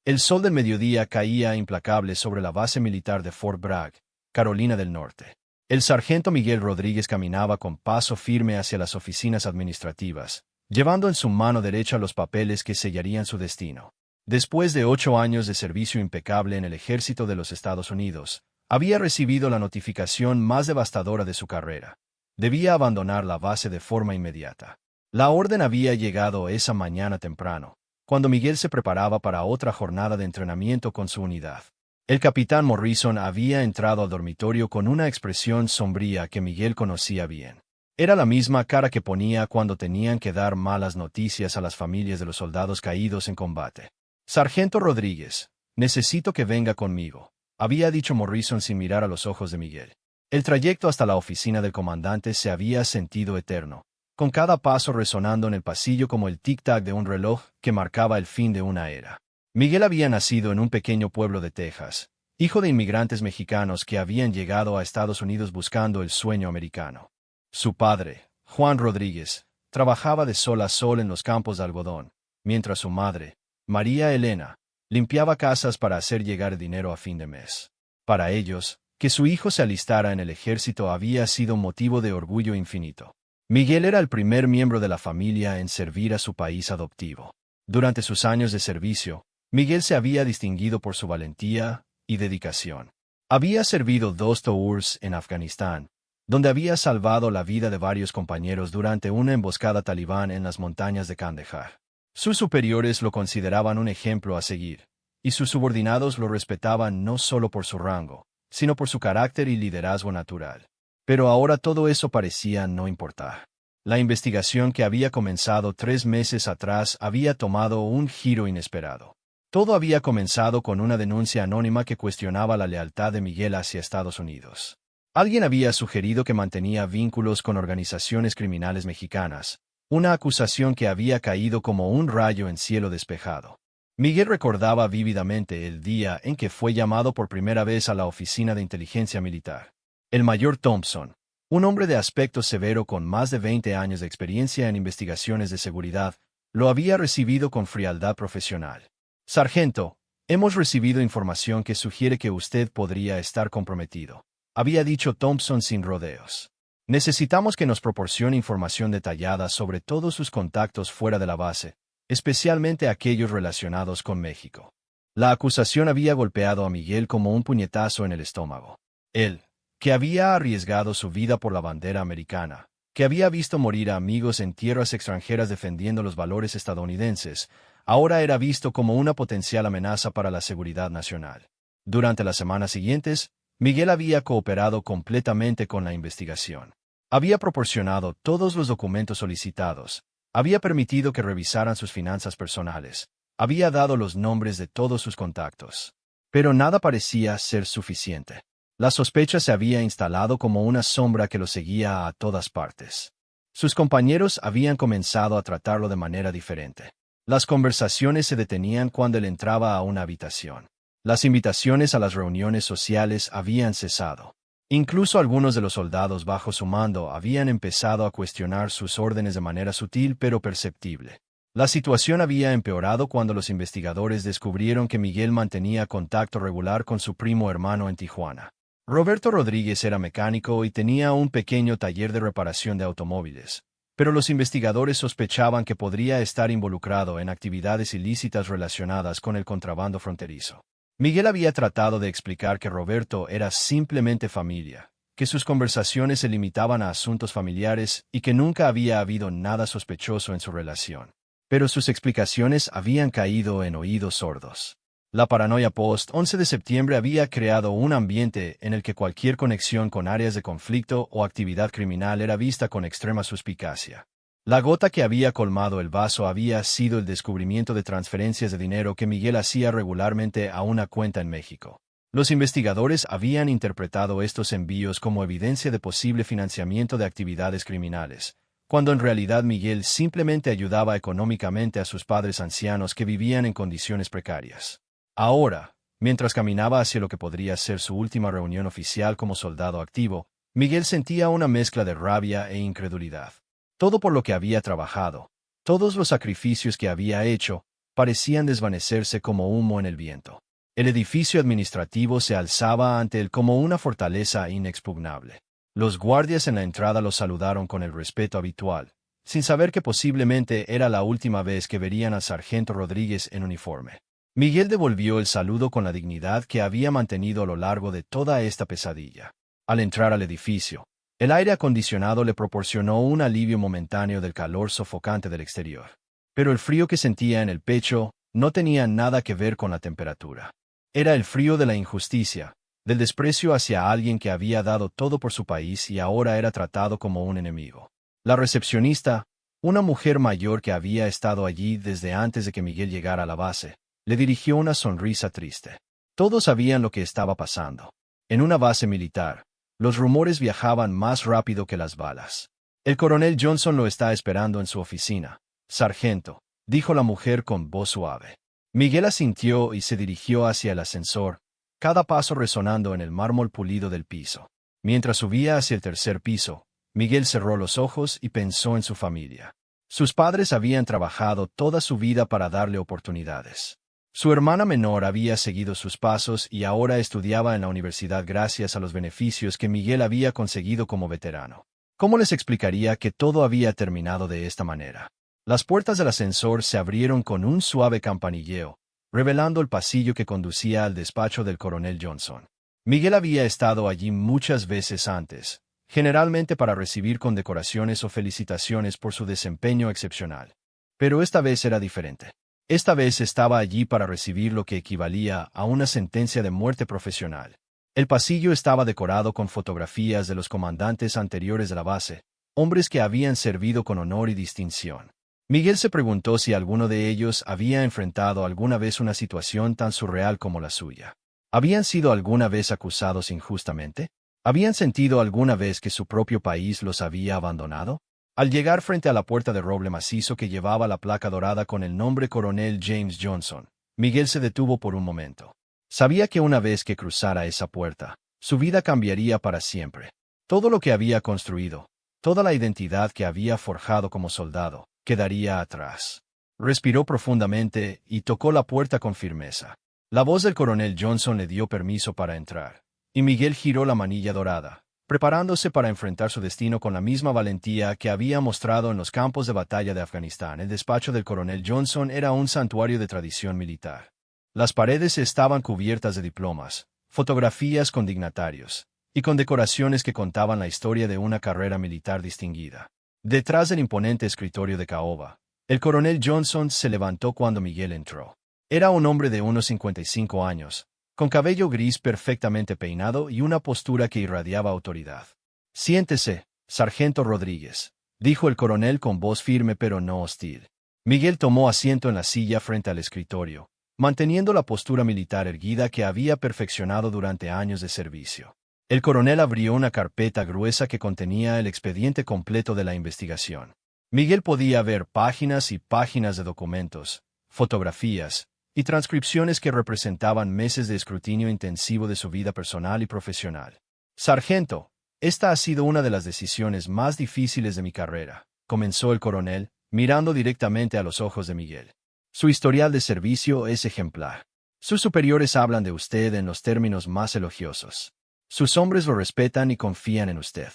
El sol del mediodía caía implacable sobre la base militar de Fort Bragg, Carolina del Norte. El sargento Miguel Rodríguez caminaba con paso firme hacia las oficinas administrativas, llevando en su mano derecha los papeles que sellarían su destino. Después de 8 años de servicio impecable en el ejército de los Estados Unidos, había recibido la notificación más devastadora de su carrera. Debía abandonar la base de forma inmediata. La orden había llegado esa mañana temprano, cuando Miguel se preparaba para otra jornada de entrenamiento con su unidad. El capitán Morrison había entrado al dormitorio con una expresión sombría que Miguel conocía bien. Era la misma cara que ponía cuando tenían que dar malas noticias a las familias de los soldados caídos en combate. «Sargento Rodríguez, necesito que venga conmigo», había dicho Morrison sin mirar a los ojos de Miguel. El trayecto hasta la oficina del comandante se había sentido eterno, con cada paso resonando en el pasillo como el tic-tac de un reloj que marcaba el fin de una era. Miguel había nacido en un pequeño pueblo de Texas, hijo de inmigrantes mexicanos que habían llegado a Estados Unidos buscando el sueño americano. Su padre, Juan Rodríguez, trabajaba de sol a sol en los campos de algodón, mientras su madre, María Elena, limpiaba casas para hacer llegar dinero a fin de mes. Para ellos, que su hijo se alistara en el ejército había sido motivo de orgullo infinito. Miguel era el primer miembro de la familia en servir a su país adoptivo. Durante sus años de servicio, Miguel se había distinguido por su valentía y dedicación. Había servido 2 tours en Afganistán, donde había salvado la vida de varios compañeros durante una emboscada talibán en las montañas de Kandahar. Sus superiores lo consideraban un ejemplo a seguir, y sus subordinados lo respetaban no solo por su rango, sino por su carácter y liderazgo natural. Pero ahora todo eso parecía no importar. La investigación que había comenzado 3 meses atrás había tomado un giro inesperado. Todo había comenzado con una denuncia anónima que cuestionaba la lealtad de Miguel hacia Estados Unidos. Alguien había sugerido que mantenía vínculos con organizaciones criminales mexicanas, una acusación que había caído como un rayo en cielo despejado. Miguel recordaba vívidamente el día en que fue llamado por primera vez a la oficina de inteligencia militar. El mayor Thompson, un hombre de aspecto severo con más de 20 años de experiencia en investigaciones de seguridad, lo había recibido con frialdad profesional. «Sargento, hemos recibido información que sugiere que usted podría estar comprometido», había dicho Thompson sin rodeos. «Necesitamos que nos proporcione información detallada sobre todos sus contactos fuera de la base, especialmente aquellos relacionados con México». La acusación había golpeado a Miguel como un puñetazo en el estómago. Él, que había arriesgado su vida por la bandera americana, que había visto morir a amigos en tierras extranjeras defendiendo los valores estadounidenses, ahora era visto como una potencial amenaza para la seguridad nacional. Durante las semanas siguientes, Miguel había cooperado completamente con la investigación. Había proporcionado todos los documentos solicitados, había permitido que revisaran sus finanzas personales, había dado los nombres de todos sus contactos. Pero nada parecía ser suficiente. La sospecha se había instalado como una sombra que lo seguía a todas partes. Sus compañeros habían comenzado a tratarlo de manera diferente. Las conversaciones se detenían cuando él entraba a una habitación. Las invitaciones a las reuniones sociales habían cesado. Incluso algunos de los soldados bajo su mando habían empezado a cuestionar sus órdenes de manera sutil pero perceptible. La situación había empeorado cuando los investigadores descubrieron que Miguel mantenía contacto regular con su primo hermano en Tijuana. Roberto Rodríguez era mecánico y tenía un pequeño taller de reparación de automóviles, pero los investigadores sospechaban que podría estar involucrado en actividades ilícitas relacionadas con el contrabando fronterizo. Miguel había tratado de explicar que Roberto era simplemente familia, que sus conversaciones se limitaban a asuntos familiares y que nunca había habido nada sospechoso en su relación. Pero sus explicaciones habían caído en oídos sordos. La paranoia post-11 de septiembre había creado un ambiente en el que cualquier conexión con áreas de conflicto o actividad criminal era vista con extrema suspicacia. La gota que había colmado el vaso había sido el descubrimiento de transferencias de dinero que Miguel hacía regularmente a una cuenta en México. Los investigadores habían interpretado estos envíos como evidencia de posible financiamiento de actividades criminales, cuando en realidad Miguel simplemente ayudaba económicamente a sus padres ancianos que vivían en condiciones precarias. Ahora, mientras caminaba hacia lo que podría ser su última reunión oficial como soldado activo, Miguel sentía una mezcla de rabia e incredulidad. Todo por lo que había trabajado, todos los sacrificios que había hecho, parecían desvanecerse como humo en el viento. El edificio administrativo se alzaba ante él como una fortaleza inexpugnable. Los guardias en la entrada lo saludaron con el respeto habitual, sin saber que posiblemente era la última vez que verían al sargento Rodríguez en uniforme. Miguel devolvió el saludo con la dignidad que había mantenido a lo largo de toda esta pesadilla. Al entrar al edificio, el aire acondicionado le proporcionó un alivio momentáneo del calor sofocante del exterior. Pero el frío que sentía en el pecho no tenía nada que ver con la temperatura. Era el frío de la injusticia, del desprecio hacia alguien que había dado todo por su país y ahora era tratado como un enemigo. La recepcionista, una mujer mayor que había estado allí desde antes de que Miguel llegara a la base, le dirigió una sonrisa triste. Todos sabían lo que estaba pasando. En una base militar, los rumores viajaban más rápido que las balas. El coronel Johnson lo está esperando en su oficina. Sargento, dijo la mujer con voz suave. Miguel asintió y se dirigió hacia el ascensor, cada paso resonando en el mármol pulido del piso. Mientras subía hacia el tercer piso, Miguel cerró los ojos y pensó en su familia. Sus padres habían trabajado toda su vida para darle oportunidades. Su hermana menor había seguido sus pasos y ahora estudiaba en la universidad gracias a los beneficios que Miguel había conseguido como veterano. ¿Cómo les explicaría que todo había terminado de esta manera? Las puertas del ascensor se abrieron con un suave campanilleo, revelando el pasillo que conducía al despacho del coronel Johnson. Miguel había estado allí muchas veces antes, generalmente para recibir condecoraciones o felicitaciones por su desempeño excepcional. Pero esta vez era diferente. Esta vez estaba allí para recibir lo que equivalía a una sentencia de muerte profesional. El pasillo estaba decorado con fotografías de los comandantes anteriores de la base, hombres que habían servido con honor y distinción. Miguel se preguntó si alguno de ellos había enfrentado alguna vez una situación tan surreal como la suya. ¿Habían sido alguna vez acusados injustamente? ¿Habían sentido alguna vez que su propio país los había abandonado? Al llegar frente a la puerta de roble macizo que llevaba la placa dorada con el nombre Coronel James Johnson, Miguel se detuvo por un momento. Sabía que una vez que cruzara esa puerta, su vida cambiaría para siempre. Todo lo que había construido, toda la identidad que había forjado como soldado, quedaría atrás. Respiró profundamente y tocó la puerta con firmeza. La voz del coronel Johnson le dio permiso para entrar, y Miguel giró la manilla dorada, preparándose para enfrentar su destino con la misma valentía que había mostrado en los campos de batalla de Afganistán. El despacho del coronel Johnson era un santuario de tradición militar. Las paredes estaban cubiertas de diplomas, fotografías con dignatarios, y con decoraciones que contaban la historia de una carrera militar distinguida. Detrás del imponente escritorio de caoba, el coronel Johnson se levantó cuando Miguel entró. Era un hombre de unos 55 años, con cabello gris perfectamente peinado y una postura que irradiaba autoridad. «Siéntese, sargento Rodríguez», dijo el coronel con voz firme pero no hostil. Miguel tomó asiento en la silla frente al escritorio, manteniendo la postura militar erguida que había perfeccionado durante años de servicio. El coronel abrió una carpeta gruesa que contenía el expediente completo de la investigación. Miguel podía ver páginas y páginas de documentos, fotografías y transcripciones que representaban meses de escrutinio intensivo de su vida personal y profesional. «Sargento, esta ha sido una de las decisiones más difíciles de mi carrera», comenzó el coronel, mirando directamente a los ojos de Miguel. «Su historial de servicio es ejemplar. Sus superiores hablan de usted en los términos más elogiosos. Sus hombres lo respetan y confían en usted.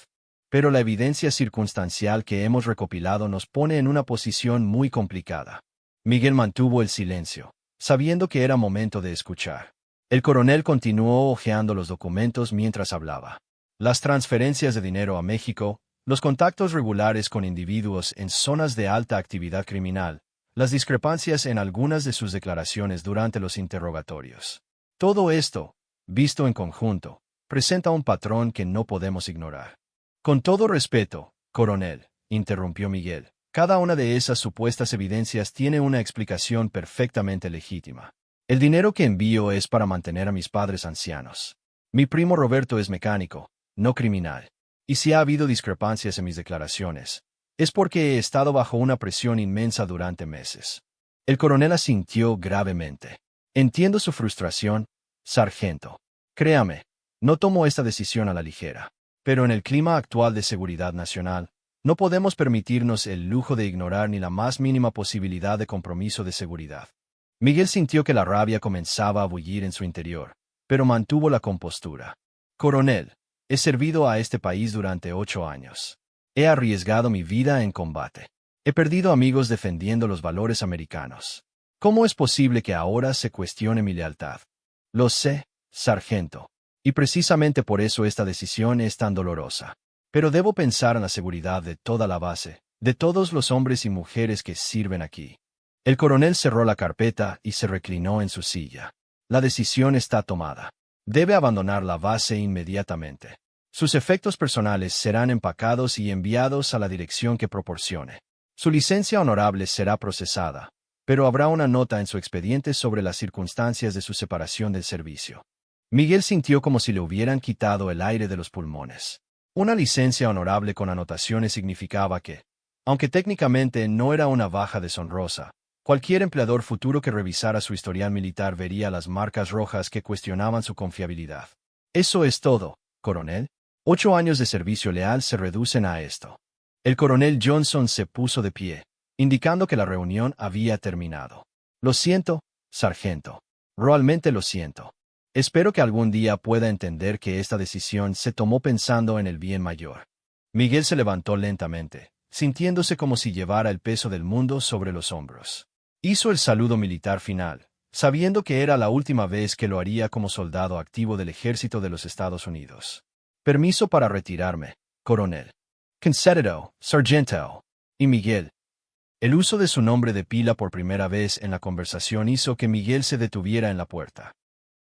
Pero la evidencia circunstancial que hemos recopilado nos pone en una posición muy complicada». Miguel mantuvo el silencio, sabiendo que era momento de escuchar. El coronel continuó hojeando los documentos mientras hablaba. Las transferencias de dinero a México, los contactos regulares con individuos en zonas de alta actividad criminal, las discrepancias en algunas de sus declaraciones durante los interrogatorios. Todo esto, visto en conjunto, presenta un patrón que no podemos ignorar. «Con todo respeto, coronel», interrumpió Miguel, «cada una de esas supuestas evidencias tiene una explicación perfectamente legítima. El dinero que envío es para mantener a mis padres ancianos. Mi primo Roberto es mecánico, no criminal. Y si ha habido discrepancias en mis declaraciones, es porque he estado bajo una presión inmensa durante meses». El coronel asintió gravemente. «Entiendo su frustración, sargento. Créame, no tomo esta decisión a la ligera. Pero en el clima actual de seguridad nacional, no podemos permitirnos el lujo de ignorar ni la más mínima posibilidad de compromiso de seguridad. Miguel sintió que la rabia comenzaba a bullir en su interior, pero mantuvo la compostura. Coronel, he servido a este país durante 8 años. He arriesgado mi vida en combate. He perdido amigos defendiendo los valores americanos. ¿Cómo es posible que ahora se cuestione mi lealtad? Lo sé, sargento. Y precisamente por eso esta decisión es tan dolorosa. Pero debo pensar en la seguridad de toda la base, de todos los hombres y mujeres que sirven aquí. El coronel cerró la carpeta y se reclinó en su silla. La decisión está tomada. Debe abandonar la base inmediatamente. Sus efectos personales serán empacados y enviados a la dirección que proporcione. Su licencia honorable será procesada, pero habrá una nota en su expediente sobre las circunstancias de su separación del servicio. Miguel sintió como si le hubieran quitado el aire de los pulmones. Una licencia honorable con anotaciones significaba que, aunque técnicamente no era una baja deshonrosa, cualquier empleador futuro que revisara su historial militar vería las marcas rojas que cuestionaban su confiabilidad. Eso es todo, coronel. 8 años de servicio leal se reducen a esto. El coronel Johnson se puso de pie, indicando que la reunión había terminado. Lo siento, sargento. Realmente lo siento. Espero que algún día pueda entender que esta decisión se tomó pensando en el bien mayor. Miguel se levantó lentamente, sintiéndose como si llevara el peso del mundo sobre los hombros. Hizo el saludo militar final, sabiendo que era la última vez que lo haría como soldado activo del ejército de los Estados Unidos. Permiso para retirarme, coronel. Concerto, sargento. Y Miguel. El uso de su nombre de pila por primera vez en la conversación hizo que Miguel se detuviera en la puerta.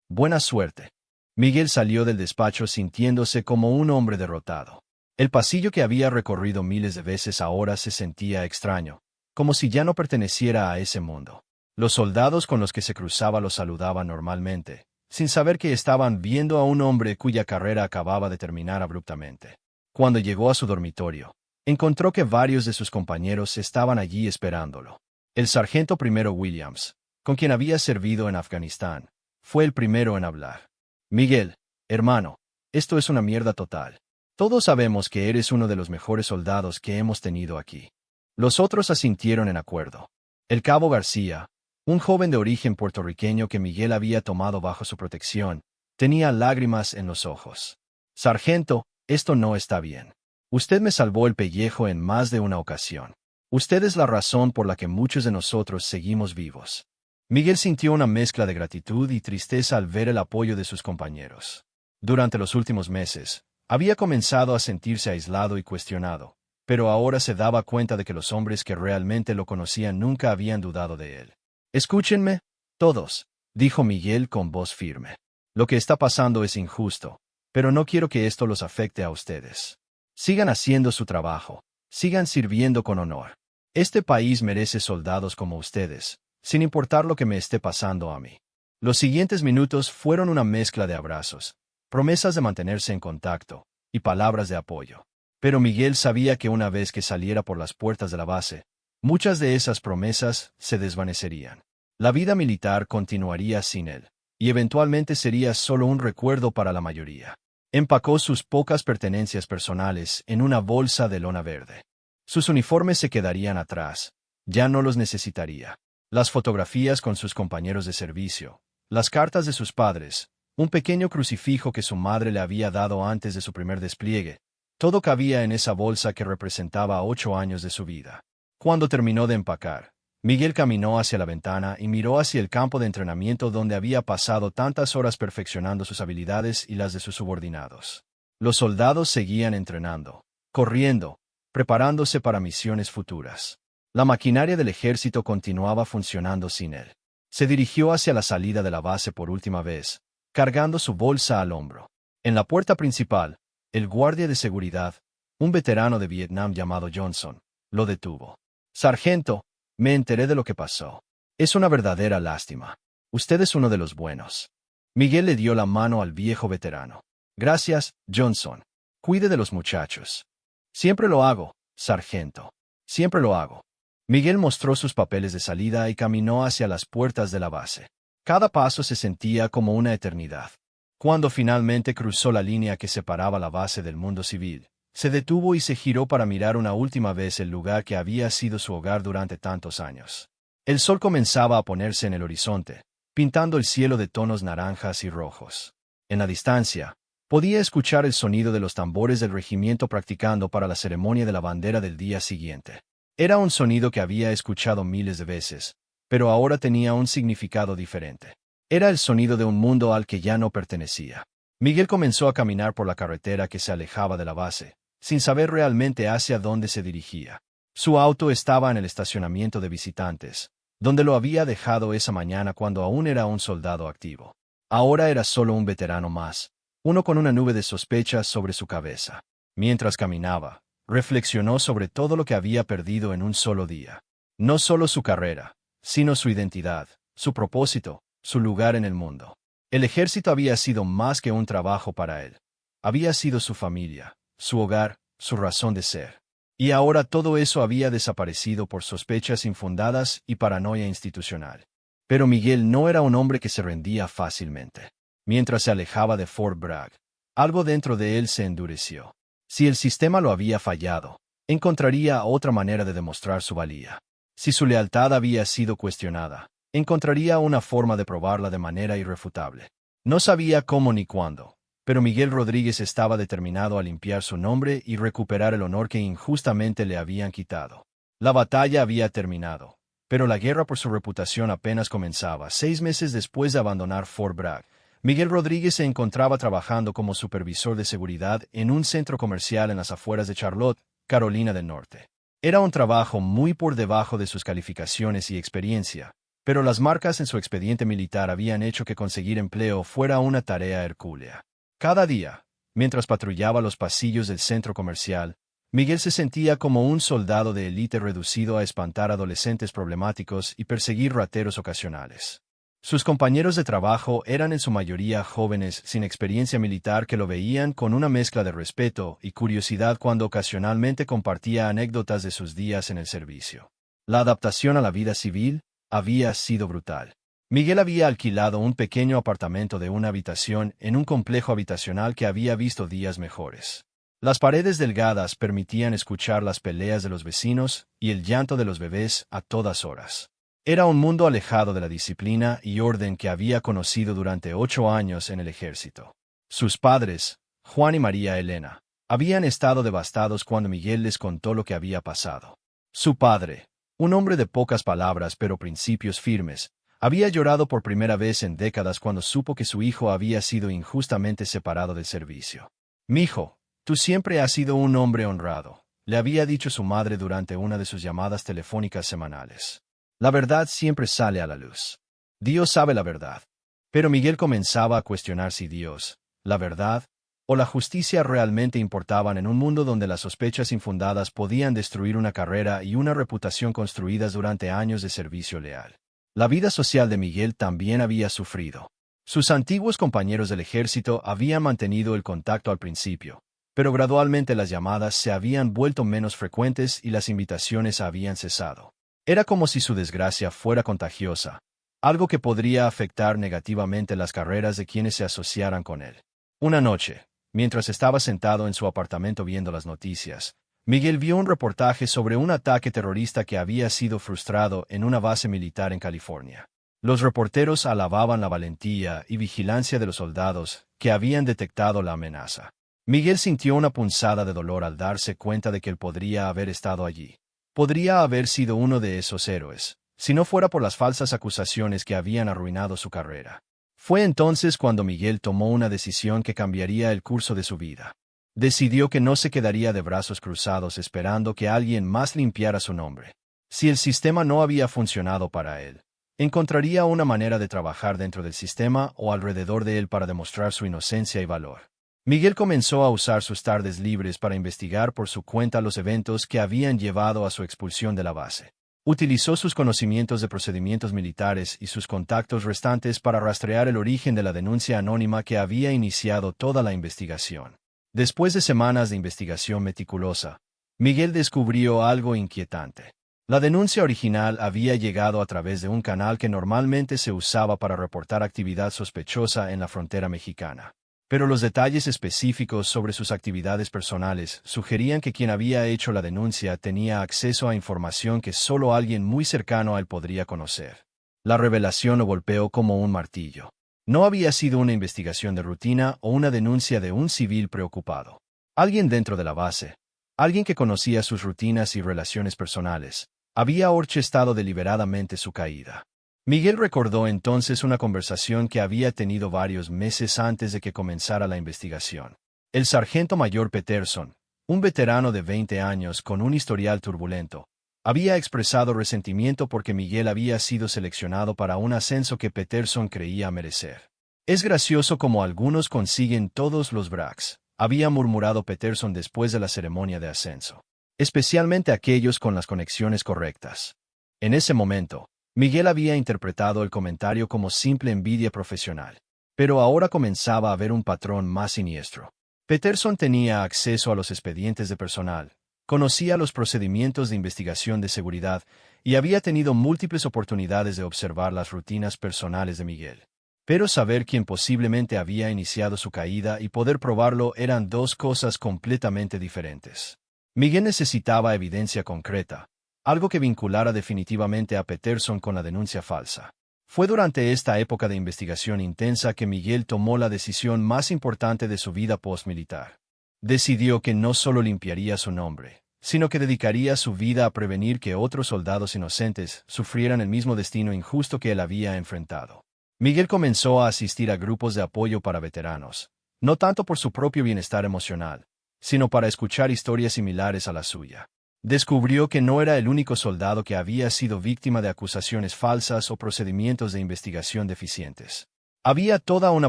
Buena suerte. Miguel salió del despacho sintiéndose como un hombre derrotado. El pasillo que había recorrido miles de veces ahora se sentía extraño, como si ya no perteneciera a ese mundo. Los soldados con los que se cruzaba lo saludaban normalmente, sin saber que estaban viendo a un hombre cuya carrera acababa de terminar abruptamente. Cuando llegó a su dormitorio, encontró que varios de sus compañeros estaban allí esperándolo. El sargento primero Williams, con quien había servido en Afganistán, fue el primero en hablar. Miguel, hermano, esto es una mierda total. Todos sabemos que eres uno de los mejores soldados que hemos tenido aquí. Los otros asintieron en acuerdo. El cabo García, un joven de origen puertorriqueño que Miguel había tomado bajo su protección, tenía lágrimas en los ojos. Sargento, esto no está bien. Usted me salvó el pellejo en más de una ocasión. Usted es la razón por la que muchos de nosotros seguimos vivos. Miguel sintió una mezcla de gratitud y tristeza al ver el apoyo de sus compañeros. Durante los últimos meses, había comenzado a sentirse aislado y cuestionado, pero ahora se daba cuenta de que los hombres que realmente lo conocían nunca habían dudado de él. Escúchenme, todos, dijo Miguel con voz firme. Lo que está pasando es injusto, pero no quiero que esto los afecte a ustedes. Sigan haciendo su trabajo, sigan sirviendo con honor. Este país merece soldados como ustedes, sin importar lo que me esté pasando a mí. Los siguientes minutos fueron una mezcla de abrazos, promesas de mantenerse en contacto, y palabras de apoyo. Pero Miguel sabía que una vez que saliera por las puertas de la base, muchas de esas promesas se desvanecerían. La vida militar continuaría sin él, y eventualmente sería solo un recuerdo para la mayoría. Empacó sus pocas pertenencias personales en una bolsa de lona verde. Sus uniformes se quedarían atrás, ya no los necesitaría. Las fotografías con sus compañeros de servicio, las cartas de sus padres, un pequeño crucifijo que su madre le había dado antes de su primer despliegue, todo cabía en esa bolsa que representaba 8 años de su vida. Cuando terminó de empacar, Miguel caminó hacia la ventana y miró hacia el campo de entrenamiento donde había pasado tantas horas perfeccionando sus habilidades y las de sus subordinados. Los soldados seguían entrenando, corriendo, preparándose para misiones futuras. La maquinaria del ejército continuaba funcionando sin él. Se dirigió hacia la salida de la base por última vez, cargando su bolsa al hombro. En la puerta principal, el guardia de seguridad, un veterano de Vietnam llamado Johnson, lo detuvo. Sargento, me enteré de lo que pasó. Es una verdadera lástima. Usted es uno de los buenos. Miguel le dio la mano al viejo veterano. Gracias, Johnson. Cuide de los muchachos. Siempre lo hago, sargento. Siempre lo hago. Miguel mostró sus papeles de salida y caminó hacia las puertas de la base. Cada paso se sentía como una eternidad. Cuando finalmente cruzó la línea que separaba la base del mundo civil, se detuvo y se giró para mirar una última vez el lugar que había sido su hogar durante tantos años. El sol comenzaba a ponerse en el horizonte, pintando el cielo de tonos naranjas y rojos. En la distancia, podía escuchar el sonido de los tambores del regimiento practicando para la ceremonia de la bandera del día siguiente. Era un sonido que había escuchado miles de veces, pero ahora tenía un significado diferente. Era el sonido de un mundo al que ya no pertenecía. Miguel comenzó a caminar por la carretera que se alejaba de la base, sin saber realmente hacia dónde se dirigía. Su auto estaba en el estacionamiento de visitantes, donde lo había dejado esa mañana cuando aún era un soldado activo. Ahora era solo un veterano más, uno con una nube de sospechas sobre su cabeza. Mientras caminaba, reflexionó sobre todo lo que había perdido en un solo día. No solo su carrera, sino su identidad, su propósito, su lugar en el mundo. El ejército había sido más que un trabajo para él. Había sido su familia, su hogar, su razón de ser. Y ahora todo eso había desaparecido por sospechas infundadas y paranoia institucional. Pero Miguel no era un hombre que se rendía fácilmente. Mientras se alejaba de Fort Bragg, algo dentro de él se endureció. Si el sistema lo había fallado, encontraría otra manera de demostrar su valía. Si su lealtad había sido cuestionada, encontraría una forma de probarla de manera irrefutable. No sabía cómo ni cuándo, pero Miguel Rodríguez estaba determinado a limpiar su nombre y recuperar el honor que injustamente le habían quitado. La batalla había terminado, pero la guerra por su reputación apenas comenzaba. 6 meses después de abandonar Fort Bragg, Miguel Rodríguez se encontraba trabajando como supervisor de seguridad en un centro comercial en las afueras de Charlotte, Carolina del Norte. Era un trabajo muy por debajo de sus calificaciones y experiencia, pero las marcas en su expediente militar habían hecho que conseguir empleo fuera una tarea hercúlea. Cada día, mientras patrullaba los pasillos del centro comercial, Miguel se sentía como un soldado de élite reducido a espantar adolescentes problemáticos y perseguir rateros ocasionales. Sus compañeros de trabajo eran en su mayoría jóvenes sin experiencia militar que lo veían con una mezcla de respeto y curiosidad cuando ocasionalmente compartía anécdotas de sus días en el servicio. La adaptación a la vida civil había sido brutal. Miguel había alquilado un pequeño apartamento de una habitación en un complejo habitacional que había visto días mejores. Las paredes delgadas permitían escuchar las peleas de los vecinos y el llanto de los bebés a todas horas. Era un mundo alejado de la disciplina y orden que había conocido durante 8 años en el ejército. Sus padres, Juan y María Elena, habían estado devastados cuando Miguel les contó lo que había pasado. Su padre, un hombre de pocas palabras pero principios firmes, había llorado por primera vez en décadas cuando supo que su hijo había sido injustamente separado del servicio. «Mijo, tú siempre has sido un hombre honrado», le había dicho su madre durante una de sus llamadas telefónicas semanales. La verdad siempre sale a la luz. Dios sabe la verdad. Pero Miguel comenzaba a cuestionar si Dios, la verdad, o la justicia realmente importaban en un mundo donde las sospechas infundadas podían destruir una carrera y una reputación construidas durante años de servicio leal. La vida social de Miguel también había sufrido. Sus antiguos compañeros del ejército habían mantenido el contacto al principio, pero gradualmente las llamadas se habían vuelto menos frecuentes y las invitaciones habían cesado. Era como si su desgracia fuera contagiosa, algo que podría afectar negativamente las carreras de quienes se asociaran con él. Una noche, mientras estaba sentado en su apartamento viendo las noticias, Miguel vio un reportaje sobre un ataque terrorista que había sido frustrado en una base militar en California. Los reporteros alababan la valentía y vigilancia de los soldados que habían detectado la amenaza. Miguel sintió una punzada de dolor al darse cuenta de que él podría haber estado allí. Podría haber sido uno de esos héroes, si no fuera por las falsas acusaciones que habían arruinado su carrera. Fue entonces cuando Miguel tomó una decisión que cambiaría el curso de su vida. Decidió que no se quedaría de brazos cruzados esperando que alguien más limpiara su nombre. Si el sistema no había funcionado para él, encontraría una manera de trabajar dentro del sistema o alrededor de él para demostrar su inocencia y valor. Miguel comenzó a usar sus tardes libres para investigar por su cuenta los eventos que habían llevado a su expulsión de la base. Utilizó sus conocimientos de procedimientos militares y sus contactos restantes para rastrear el origen de la denuncia anónima que había iniciado toda la investigación. Después de semanas de investigación meticulosa, Miguel descubrió algo inquietante. La denuncia original había llegado a través de un canal que normalmente se usaba para reportar actividad sospechosa en la frontera mexicana. pero los detalles específicos sobre sus actividades personales sugerían que quien había hecho la denuncia tenía acceso a información que solo alguien muy cercano a él podría conocer. La revelación lo golpeó como un martillo. No había sido una investigación de rutina o una denuncia de un civil preocupado. Alguien dentro de la base, alguien que conocía sus rutinas y relaciones personales, había orquestado deliberadamente su caída. Miguel recordó entonces una conversación que había tenido varios meses antes de que comenzara la investigación. El sargento mayor Peterson, un veterano de 20 años con un historial turbulento, había expresado resentimiento porque Miguel había sido seleccionado para un ascenso que Peterson creía merecer. Es gracioso como algunos consiguen todos los brags, había murmurado Peterson después de la ceremonia de ascenso. Especialmente aquellos con las conexiones correctas. En ese momento, Miguel había interpretado el comentario como simple envidia profesional, pero ahora comenzaba a ver un patrón más siniestro. Peterson tenía acceso a los expedientes de personal, conocía los procedimientos de investigación de seguridad y había tenido múltiples oportunidades de observar las rutinas personales de Miguel. Pero saber quién posiblemente había iniciado su caída y poder probarlo eran dos cosas completamente diferentes. Miguel necesitaba evidencia concreta, algo que vinculara definitivamente a Peterson con la denuncia falsa. Fue durante esta época de investigación intensa que Miguel tomó la decisión más importante de su vida postmilitar. Decidió que no solo limpiaría su nombre, sino que dedicaría su vida a prevenir que otros soldados inocentes sufrieran el mismo destino injusto que él había enfrentado. Miguel comenzó a asistir a grupos de apoyo para veteranos, no tanto por su propio bienestar emocional, sino para escuchar historias similares a la suya. Descubrió que no era el único soldado que había sido víctima de acusaciones falsas o procedimientos de investigación deficientes. Había toda una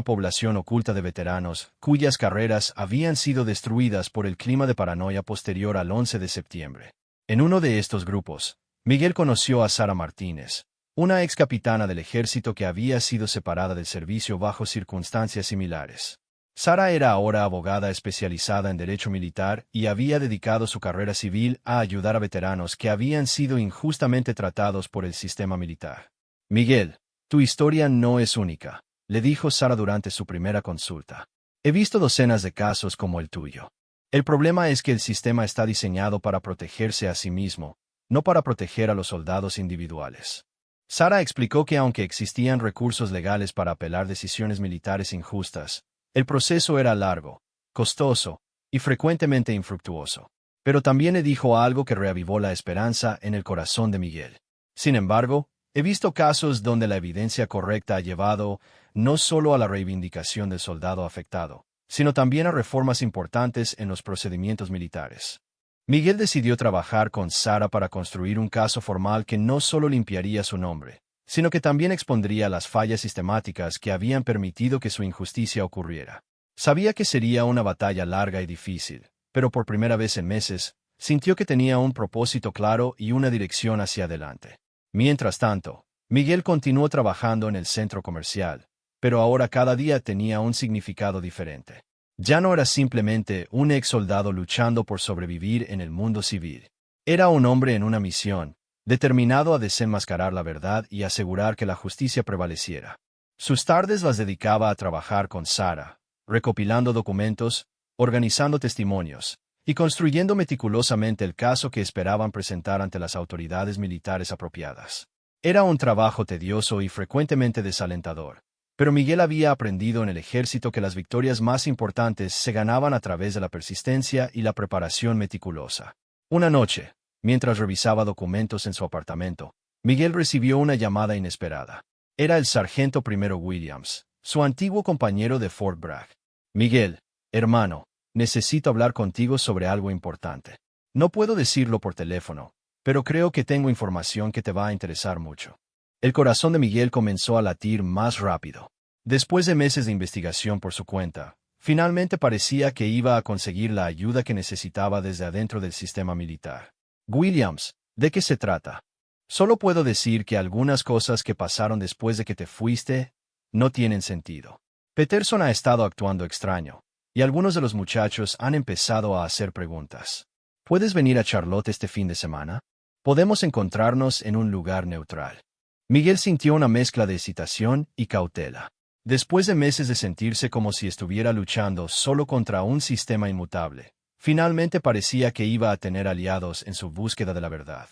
población oculta de veteranos, cuyas carreras habían sido destruidas por el clima de paranoia posterior al 11 de septiembre. En uno de estos grupos, Miguel conoció a Sara Martínez, una ex capitana del ejército que había sido separada del servicio bajo circunstancias similares. Sara era ahora abogada especializada en derecho militar y había dedicado su carrera civil a ayudar a veteranos que habían sido injustamente tratados por el sistema militar. Miguel, tu historia no es única, le dijo Sara durante su primera consulta. He visto docenas de casos como el tuyo. El problema es que el sistema está diseñado para protegerse a sí mismo, no para proteger a los soldados individuales. Sara explicó que aunque existían recursos legales para apelar decisiones militares injustas, el proceso era largo, costoso y frecuentemente infructuoso. Pero también le dijo algo que reavivó la esperanza en el corazón de Miguel. Sin embargo, he visto casos donde la evidencia correcta ha llevado no solo a la reivindicación del soldado afectado, sino también a reformas importantes en los procedimientos militares. Miguel decidió trabajar con Sara para construir un caso formal que no solo limpiaría su nombre, sino que también expondría las fallas sistemáticas que habían permitido que su injusticia ocurriera. Sabía que sería una batalla larga y difícil, pero por primera vez en meses, sintió que tenía un propósito claro y una dirección hacia adelante. Mientras tanto, Miguel continuó trabajando en el centro comercial, pero ahora cada día tenía un significado diferente. Ya no era simplemente un ex soldado luchando por sobrevivir en el mundo civil. Era un hombre en una misión, determinado a desenmascarar la verdad y asegurar que la justicia prevaleciera. Sus tardes las dedicaba a trabajar con Sara, recopilando documentos, organizando testimonios, y construyendo meticulosamente el caso que esperaban presentar ante las autoridades militares apropiadas. Era un trabajo tedioso y frecuentemente desalentador, pero Miguel había aprendido en el ejército que las victorias más importantes se ganaban a través de la persistencia y la preparación meticulosa. Una noche, mientras revisaba documentos en su apartamento, Miguel recibió una llamada inesperada. Era el sargento primero Williams, su antiguo compañero de Fort Bragg. Miguel, hermano, necesito hablar contigo sobre algo importante. No puedo decirlo por teléfono, pero creo que tengo información que te va a interesar mucho. El corazón de Miguel comenzó a latir más rápido. Después de meses de investigación por su cuenta, finalmente parecía que iba a conseguir la ayuda que necesitaba desde adentro del sistema militar. Williams, ¿de qué se trata? Solo puedo decir que algunas cosas que pasaron después de que te fuiste no tienen sentido. Peterson ha estado actuando extraño, y algunos de los muchachos han empezado a hacer preguntas. ¿Puedes venir a Charlotte este fin de semana? Podemos encontrarnos en un lugar neutral. Miguel sintió una mezcla de excitación y cautela. Después de meses de sentirse como si estuviera luchando solo contra un sistema inmutable, finalmente parecía que iba a tener aliados en su búsqueda de la verdad.